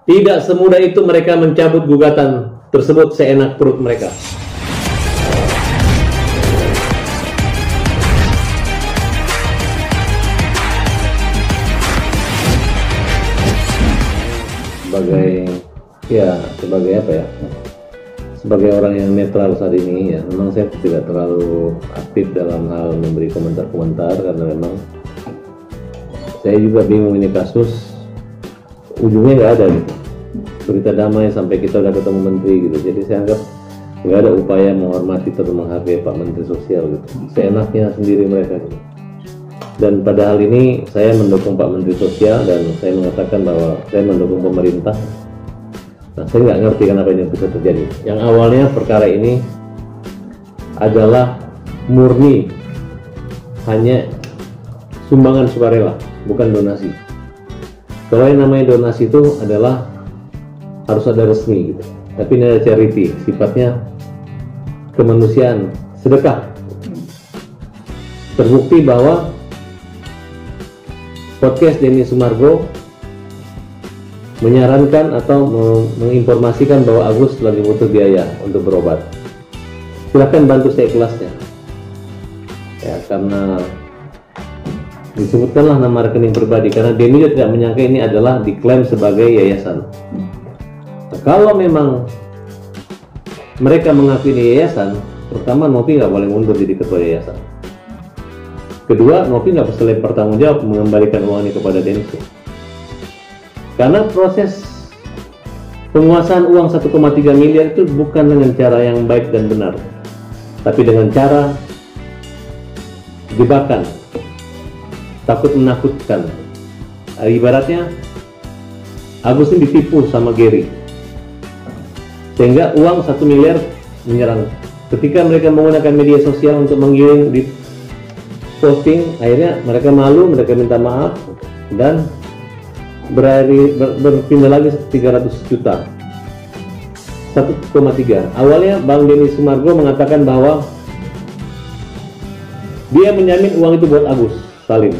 Tidak semudah itu mereka mencabut gugatan tersebut seenak perut mereka. Sebagai apa ya? Sebagai orang yang netral saat ini ya, memang saya tidak terlalu aktif dalam hal memberi komentar-komentar karena memang saya juga bingung ini kasus ujungnya nggak ada gitu. Berita damai sampai kita udah ketemu menteri gitu. Jadi saya anggap nggak ada upaya menghormati atau menghargai Pak Menteri Sosial gitu. Seenaknya sendiri mereka gitu. Dan pada hal ini saya mendukung Pak Menteri Sosial dan saya mengatakan bahwa saya mendukung pemerintah. Nah, saya nggak ngerti kenapa ini bisa terjadi. Yang awalnya perkara ini adalah murni hanya sumbangan sukarela, bukan donasi. Kalau yang namanya donasi itu adalah harus ada resmi gitu. Tapi ini ada charity, sifatnya kemanusiaan, sedekah. Terbukti bahwa podcast Denny Sumargo menyarankan atau menginformasikan bahwa Agus lagi butuh biaya untuk berobat. Silahkan bantu saya kelasnya. Ya, karena disebutkanlah nama rekening pribadi karena Denny juga tidak menyangka ini adalah diklaim sebagai yayasan. Nah, kalau memang mereka mengakui ini yayasan, pertama Novi nggak boleh mundur jadi ketua yayasan. Kedua, Novi nggak bisa bertanggung jawab mengembalikan uang ini kepada Denny. Karena proses penguasaan uang 1,3 miliar itu bukan dengan cara yang baik dan benar, tapi dengan cara jebakan, takut menakutkan. Ibaratnya Agus ini ditipu sama Gary, sehingga uang 1 miliar menyerang. Ketika mereka menggunakan media sosial untuk menggiring di posting, akhirnya mereka malu, mereka minta maaf dan berpindah lagi 300 juta 1,3. Awalnya Bang Denny Sumargo mengatakan bahwa dia menjamin uang itu buat Agus Salim,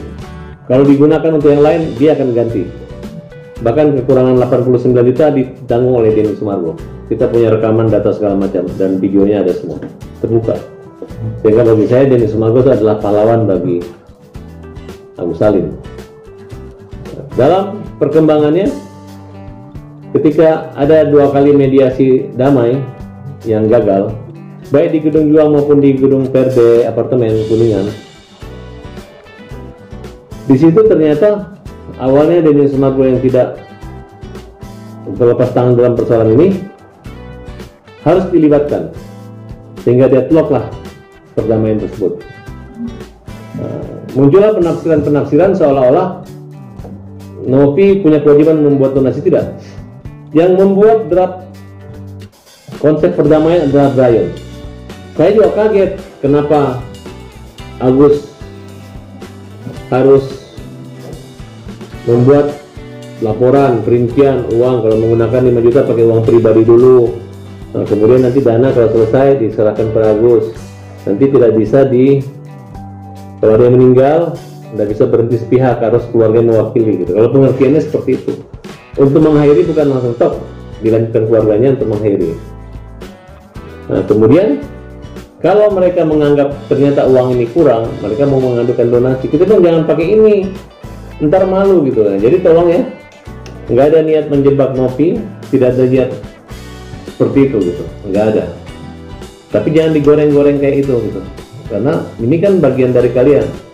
kalau digunakan untuk yang lain dia akan ganti. Bahkan kekurangan 89 juta ditanggung oleh Denny Sumargo. Kita punya rekaman, data segala macam, dan videonya ada semua terbuka. Sehingga bagi saya Denny Sumargo itu adalah pahlawan bagi Agus Salim. Dalam perkembangannya, ketika ada 2 kali mediasi damai yang gagal, baik di Gedung Juang maupun di Gedung PRD Apartemen Kuningan, di situ ternyata awalnya Denny Sumargo yang tidak berlepas tangan dalam persoalan ini harus dilibatkan, sehingga deadlock-lah perdamaian tersebut. Muncullah penafsiran-penafsiran seolah-olah Novi punya kewajiban membuat donasi. Tidak. Yang membuat draft konsep perdamaian adalah Brian. Saya juga kaget kenapa Agus harus membuat laporan perincian uang. Kalau menggunakan 5 juta pakai uang pribadi dulu. Nah, kemudian nanti dana kalau selesai diserahkan pada Agus. Nanti tidak bisa kalau dia meninggal tidak bisa berhenti sepihak, harus keluarga mewakili gitu. Kalau pengertiannya seperti itu. Untuk mengakhiri bukan langsung top, dilanjutkan keluarganya untuk mengakhiri. Nah, kemudian kalau mereka menganggap ternyata uang ini kurang, mereka mau mengadukan donasi. Kita kan jangan pakai ini, ntar malu gitu. Nah, jadi tolong ya, nggak ada niat menjebak Novi, tidak ada niat seperti itu gitu, nggak ada. Tapi jangan digoreng-goreng kayak itu gitu. Karena ini kan bagian dari kalian.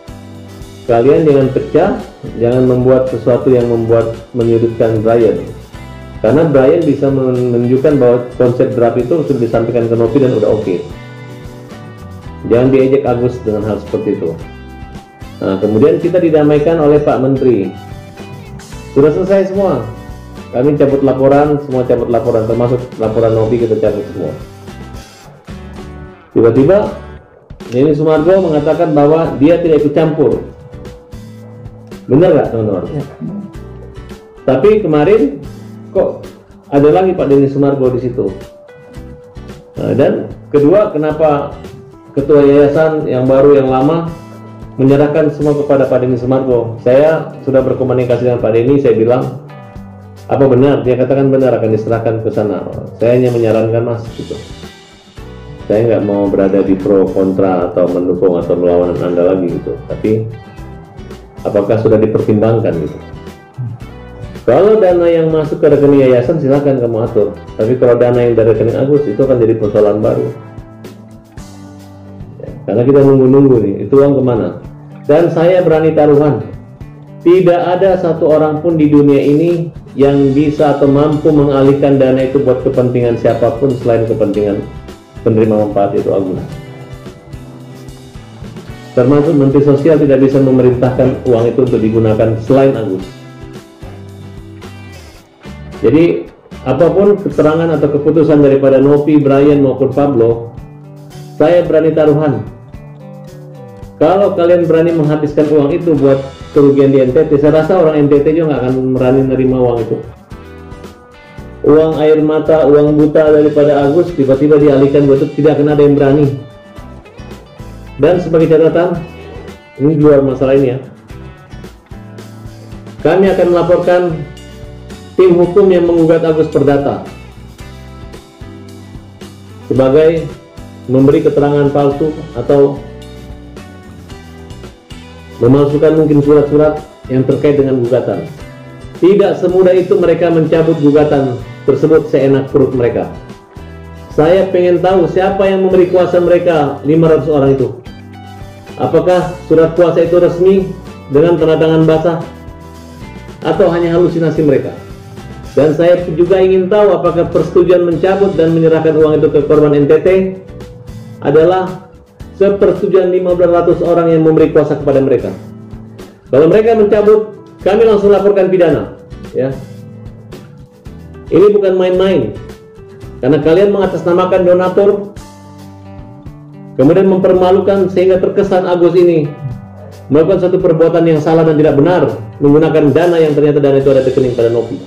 Kalian jangan pecah, jangan membuat sesuatu yang menyudutkan Brian. Karena Brian bisa menunjukkan bahwa konsep draft itu sudah disampaikan ke Novi dan udah oke. Jangan diejek Agus dengan hal seperti itu. Nah, kemudian kita didamaikan oleh Pak Menteri. Sudah selesai semua. Kami cabut laporan, semua cabut laporan, termasuk laporan Novi kita cabut semua. Tiba-tiba Denny Sumargo mengatakan bahwa dia tidak ikut campur. Benar nggak teman-teman? Ya. Tapi kemarin kok ada lagi Pak Denny Sumargo di situ. Nah, dan kedua, kenapa ketua yayasan yang baru yang lama menyerahkan semua kepada Pak Denny Sumargo? Saya sudah berkomunikasi dengan Pak Denny, saya bilang Apa benar? Dia katakan benar, akan diserahkan ke sana. Saya hanya menyarankan Mas gitu. Saya nggak mau berada di pro kontra atau mendukung atau melawan Anda lagi gitu. Tapi apakah sudah dipertimbangkan gitu? Kalau dana yang masuk ke rekening yayasan silakan kamu atur. Tapi kalau dana yang dari rekening Agus itu akan jadi persoalan baru. Ya, karena kita nunggu-nunggu nih, itu uang kemana? Dan saya berani taruhan, tidak ada satu orang pun di dunia ini yang bisa atau mampu mengalihkan dana itu buat kepentingan siapapun selain kepentingan penerima manfaat itu Agus. Termasuk Menteri Sosial tidak bisa memerintahkan uang itu untuk digunakan selain Agus. Jadi apapun keterangan atau keputusan daripada Novi, Brian maupun Pablo, saya berani taruhan, kalau kalian berani menghabiskan uang itu buat kerugian di NTT, saya rasa orang NTT juga nggak akan berani menerima uang itu. Uang air mata, uang buta daripada Agus tiba-tiba dialihkan buat itu, tidak akan ada yang berani. Dan sebagai catatan, ini luar masalah ini ya, kami akan melaporkan tim hukum yang menggugat Agus Perdata sebagai memberi keterangan palsu atau memalsukan mungkin surat-surat yang terkait dengan gugatan. Tidak semudah itu mereka mencabut gugatan tersebut seenak perut mereka. Saya pengen tahu siapa yang memberi kuasa mereka 500 orang itu. Apakah surat kuasa itu resmi dengan tanda tangan basah atau hanya halusinasi mereka? Dan saya juga ingin tahu apakah persetujuan mencabut dan menyerahkan uang itu ke korban NTT adalah sepersetujuan 1.500 orang yang memberi kuasa kepada mereka. Kalau mereka mencabut, kami langsung laporkan pidana. Ya, ini bukan main-main. Karena kalian mengatasnamakan donatur, kemudian mempermalukan sehingga terkesan Agus ini melakukan satu perbuatan yang salah dan tidak benar, menggunakan dana yang ternyata dana itu ada di rekening pada Novi.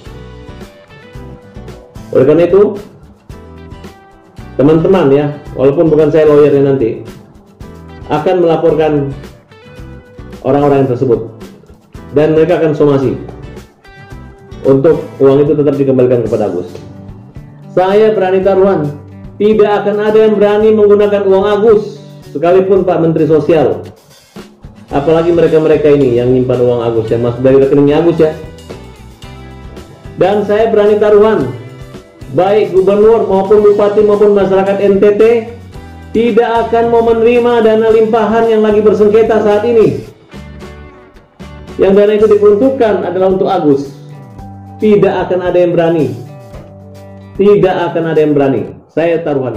Oleh karena itu, teman-teman ya, walaupun bukan saya lawyernya nanti, akan melaporkan orang-orang yang tersebut dan mereka akan somasi untuk uang itu tetap dikembalikan kepada Agus. Saya berani taruhan, tidak akan ada yang berani menggunakan uang Agus, sekalipun Pak Menteri Sosial, apalagi mereka-mereka ini yang nyimpan uang Agus yang masuk dari rekeningnya Agus ya. Dan saya berani taruhan, baik gubernur maupun bupati maupun masyarakat NTT tidak akan mau menerima dana limpahan yang lagi bersengketa saat ini. Yang dana itu diperuntukkan adalah untuk Agus. Tidak akan ada yang berani. Tidak akan ada yang berani. Saya taruhan.